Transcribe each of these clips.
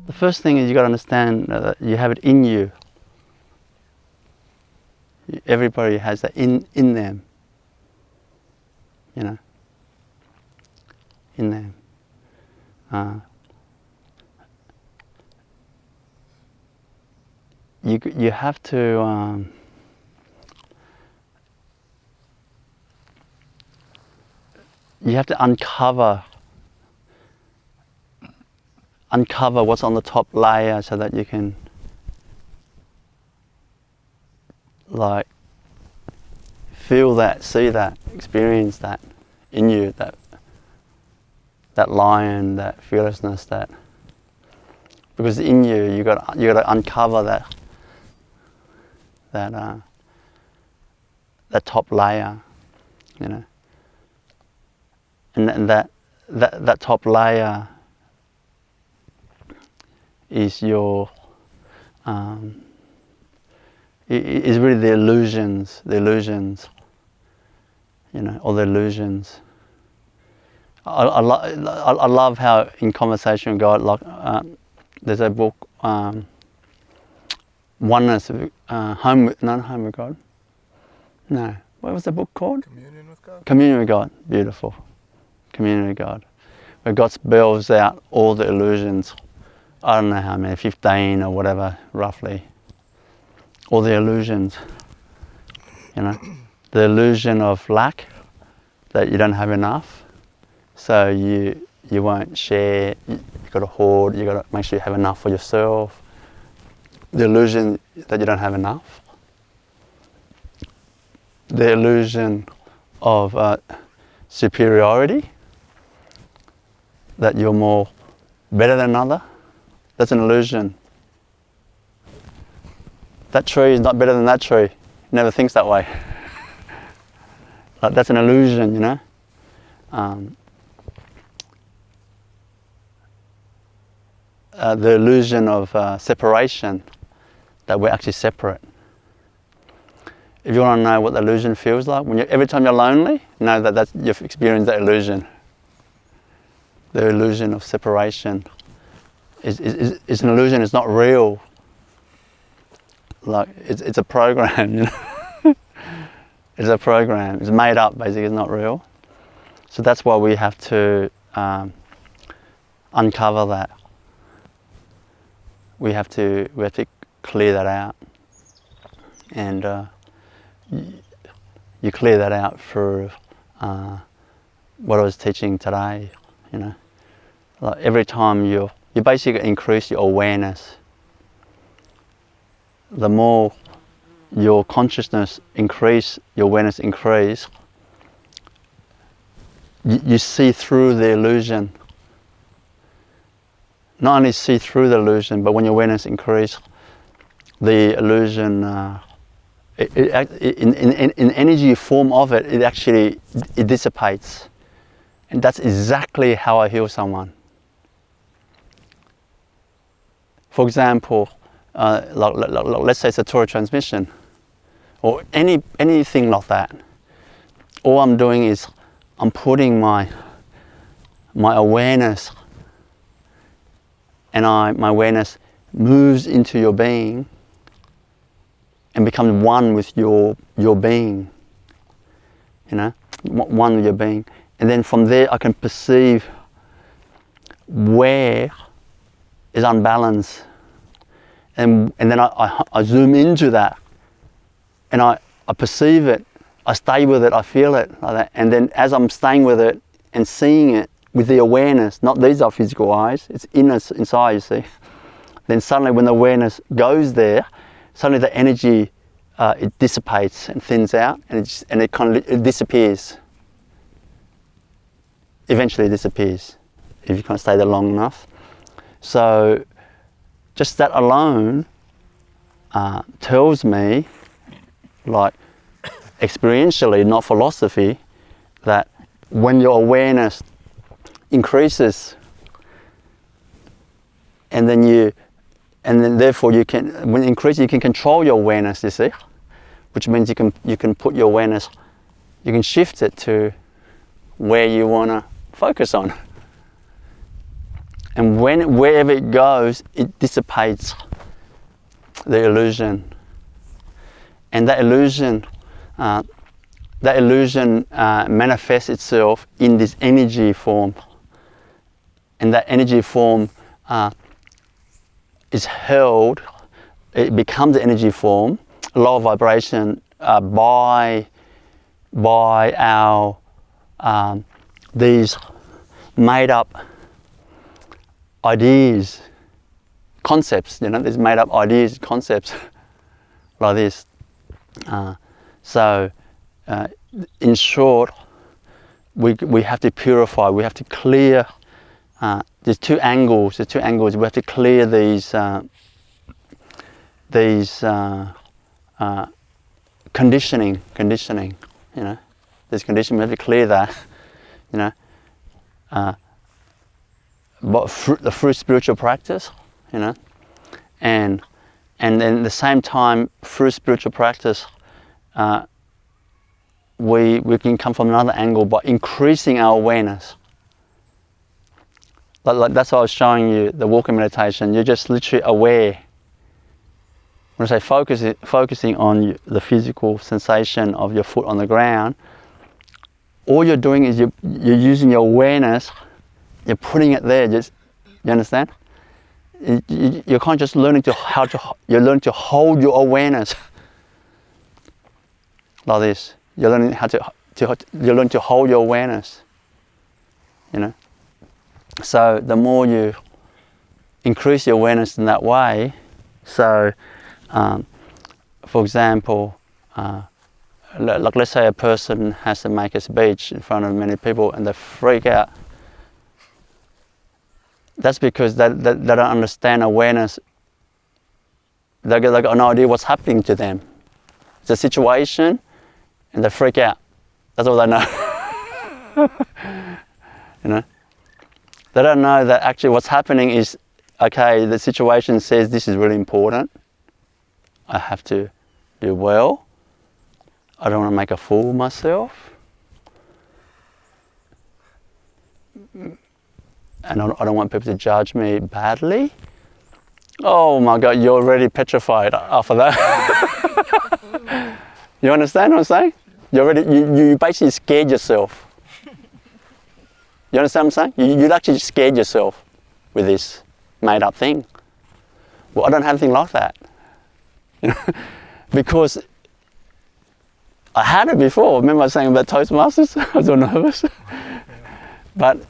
The first thing is you got to understand that you have it in you. Everybody has that in them. You know, in them. You have to uncover what's on the top layer so that you can like feel that, see that, experience that in you, that lion, that fearlessness, that, because in you got to uncover that top layer, you know, and that top layer is your is really the illusions, you know, all the illusions. I love how in conversation with God, like there's a book, Oneness, not Home with God. No, what was the book called? Communion with God. Communion with God, beautiful. Communion with God, where God spells out all the illusions. I don't know how many, 15 or whatever, roughly. All the illusions, you know, the illusion of lack, that you don't have enough, so you won't share. You got to hoard. You got to make sure you have enough for yourself. The illusion that you don't have enough. The illusion of superiority, that you're more better than another. That's an illusion. That tree is not better than that tree. Never thinks that way. Like, that's an illusion, you know. The illusion of separation, that we're actually separate. If you want to know what the illusion feels like, every time you're lonely, know that you've experienced that illusion. The illusion of separation is an illusion. It's not real. Like it's a program, you know. It's a program. It's made up, basically. It's not real. So that's why we have to uncover that. We have to clear that out, and you clear that out through what I was teaching today. You know, like every time you basically increase your awareness. The more your consciousness increase, your awareness increase, you see through the illusion. Not only see through the illusion, but when your awareness increase, the illusion, in energy form of it, it dissipates. And that's exactly how I heal someone. For example, let's say it's a Torah transmission, or anything like that. All I'm doing is I'm putting my awareness, and my awareness moves into your being and becomes one with your being. You know, one with your being, and then from there I can perceive where is unbalanced. And then I zoom into that, and I perceive it, I stay with it, I feel it like that. And then as I'm staying with it and seeing it with the awareness, not these are physical eyes, it's inside, you see. Then suddenly when the awareness goes there, suddenly the energy, it dissipates and thins out, and it disappears. Eventually it disappears, if you can't stay there long enough. So just that alone tells me, like experientially, not philosophy, that when your awareness increases, and then therefore you can, when it increases, you can control your awareness, you see, which means you can put your awareness, you can shift it to where you want to focus on. And wherever it goes, it dissipates the illusion. And that illusion manifests itself in this energy form. And that energy form is held, it becomes the energy form, lower vibration, by our these made up ideas, concepts, these made up ideas, concepts like this. So in short, we have to purify, we have to clear, there's two angles, we have to clear these conditioning, there's conditioning, we have to clear that, but through spiritual practice, and then at the same time, through spiritual practice, we can come from another angle by increasing our awareness. Like that's why I was showing you the walking meditation. You're just literally aware. When I say focusing on the physical sensation of your foot on the ground, all you're doing is you're using your awareness. You're putting it there. You understand? You're kind of just learning you're learning to hold your awareness like this. You're learning you learn to hold your awareness. So the more you increase your awareness in that way, so for example, like let's say a person has to make a speech in front of many people and they freak out. That's because they don't understand awareness. They got no idea what's happening to them. It's a situation and they freak out. That's all they know. They don't know that actually what's happening is, okay, the situation says this is really important. I have to do well. I don't want to make a fool of myself. And I don't want people to judge me badly. Oh my God, you're already petrified after that. You understand what I'm saying? You basically scared yourself. You understand what I'm saying? You'd actually scared yourself with this made up thing. Well, I don't have anything like that. Because I had it before. Remember I was saying about Toastmasters? I was all nervous. But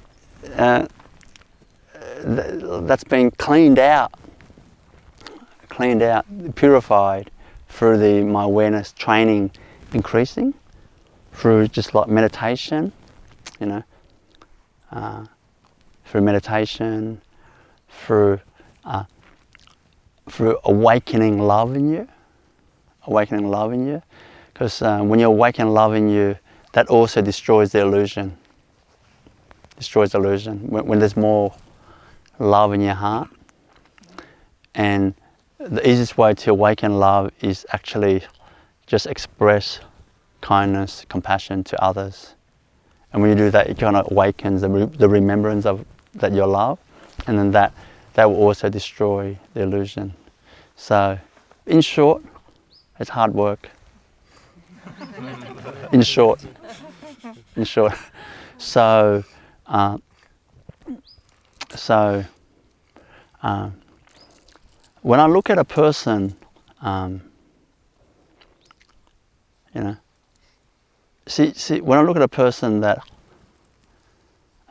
that's been cleaned out, purified through my awareness training increasing, through just like meditation, through meditation, through awakening love in you, because when you awaken love in you, that also destroys the illusion. When there's more love in your heart. And the easiest way to awaken love is actually just express kindness, compassion to others. And when you do that, it kind of awakens the remembrance of that you're loved, and then that will also destroy the illusion. So, in short, it's hard work. In short. So, when I look at a person, see, when I look at a person that,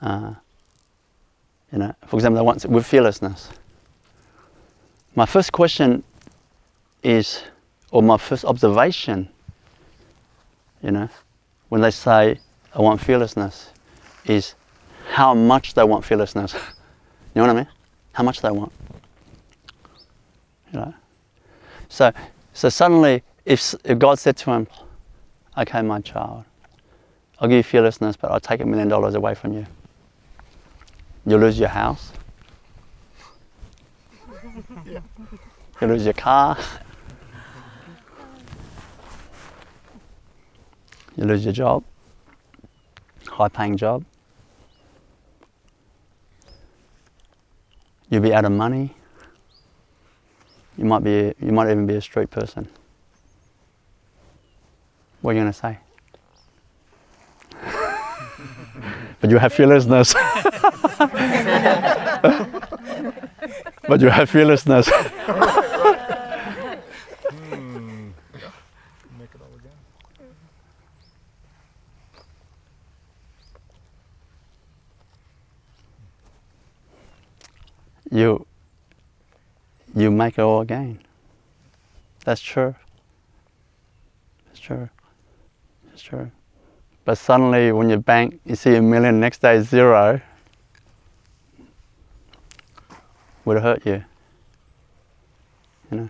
for example, with fearlessness, my first question is, or my first observation, when they say, I want fearlessness, is how much they want fearlessness. You know what I mean? How much they want. So suddenly, if God said to him, okay, my child, I'll give you fearlessness, but I'll take $1 million away from you. You'll lose your house. You'll lose your car. You lose your job, high-paying job. You'll be out of money. You might even be a street person. What are you going to say? But you have fearlessness. But you have fearlessness. Make it all again. You make it all again. That's true. That's true. That's true. But suddenly when you bank, you see $1 million, next day is 0, would it hurt you? You know?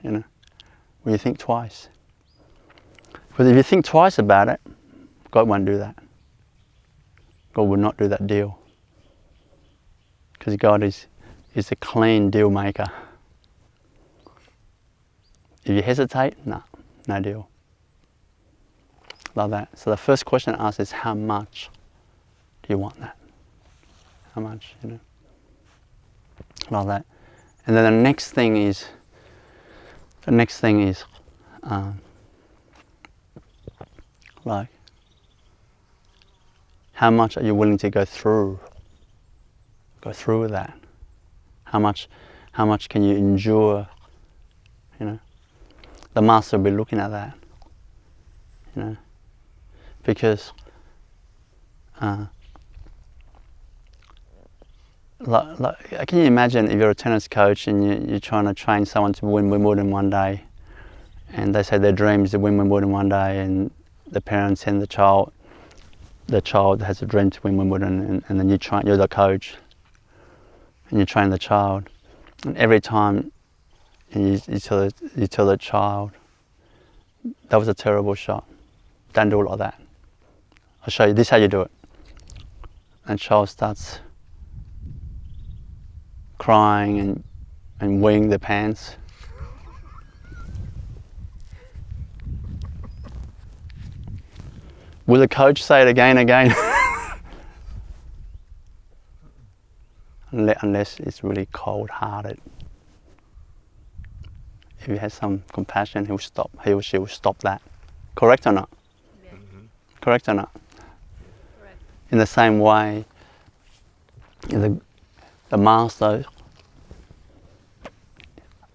You know? Will you think twice? Because if you think twice about it, God won't do that. God will not do that deal. Because God is a clean deal maker. If you hesitate, no deal. Like that. So the first question asked is, how much do you want that? How much, you know? Like that. And then the next thing is, like, how much are you willing to go through with that? How much can you endure? You know, the master will be looking at that. You know, because can you imagine if you're a tennis coach and you're trying to train someone to win Wimbledon one day, and they say their dream is to win Wimbledon one day, and the parents send the child has a dream to win Wimbledon, and then you're the coach, and you train the child, and every time you tell the child, that was a terrible shot, don't do it like that, I'll show you, this is how you do it, and child starts crying and weeing their pants. Will the coach say it again and again? Unless it's really cold-hearted. If he has some compassion, he or she will stop that. Correct or not? Yeah. Mm-hmm. Correct or not? Correct. In the same way, the master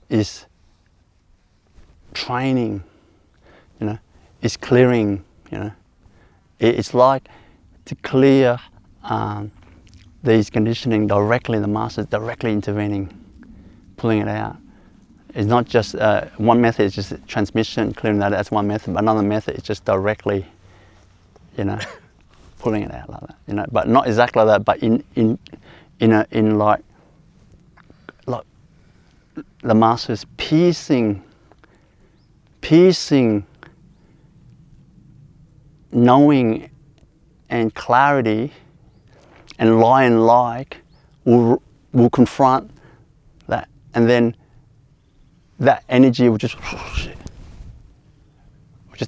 is training, you know, is clearing, you know. It's like to clear these conditioning directly, the master is directly intervening, pulling it out. It's not just, one method is just transmission, clearing that out, that's one method, but another method is just directly, you know, pulling it out like that, you know, but not exactly like that, but in like the master's piercing knowing and clarity and lion-like will confront that, and then that energy will just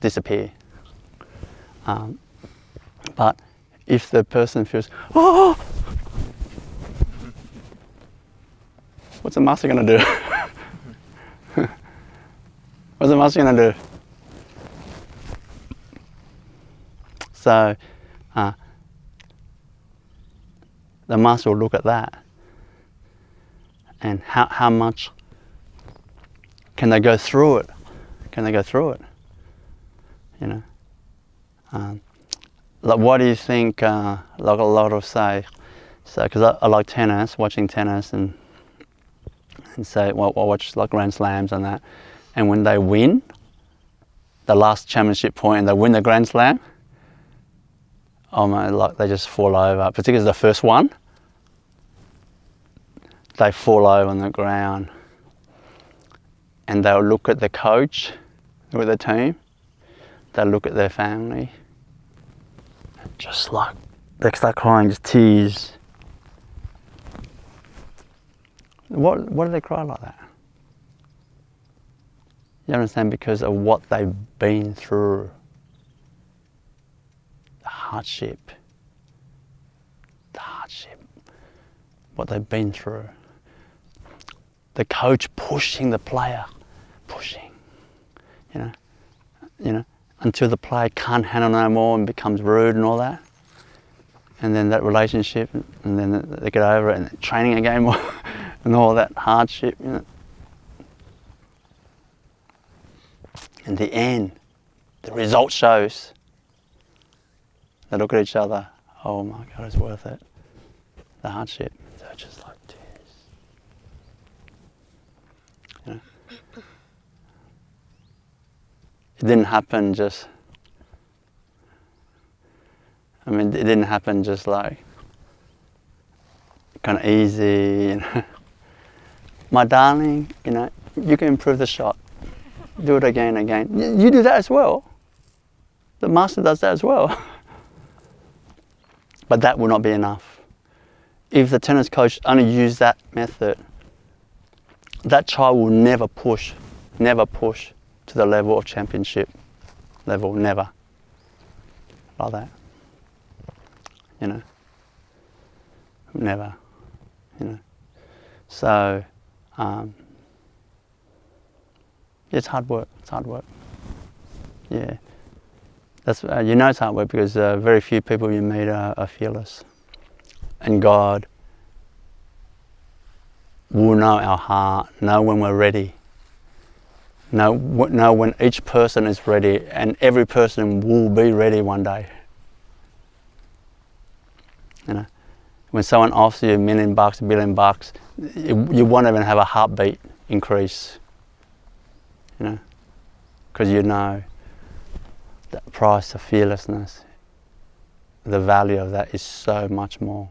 disappear. But if the person feels, oh, what's the master going to do? What's the master going to do? So the master will look at that, and how much can they go through it? Can they go through it? You know, like what do you think? Like a lot of say, so because I like tennis, watching tennis, and say, well, I watch like Grand Slams and that, and when they win the last championship point and they win the Grand Slam, oh man, like they just fall over, particularly the first one. They fall over on the ground, and they'll look at the coach, look at the team, they'll look at their family, and just like, they start crying, just tears. What do they cry like that? You understand? Because of what they've been through. The hardship. what they've been through. The coach pushing the player, pushing, you know, until the player can't handle no more and becomes rude and all that. And then that relationship, and then they get over it, and training again more, and all that hardship, you know. In the end, the result shows. They look at each other, oh my God, it's worth it. The hardship, they're just like tears. You know? It didn't happen just, it didn't happen just like kind of easy, you know. My darling, you know, you can improve the shot. Do it again and again. You do that as well. The master does that as well. But that will not be enough. If the tennis coach only used that method, that child will never push to the level of championship level, never. Like that. You know? Never. You know? So, it's hard work. It's hard work. Yeah. That's you know it's hard work because very few people you meet are fearless. And God will know our heart, know when we're ready, know when each person is ready, and every person will be ready one day. You know, when someone offers you $1 million, $1 billion, you won't even have a heartbeat increase. You know, because you know the price of fearlessness, the value of that is so much more.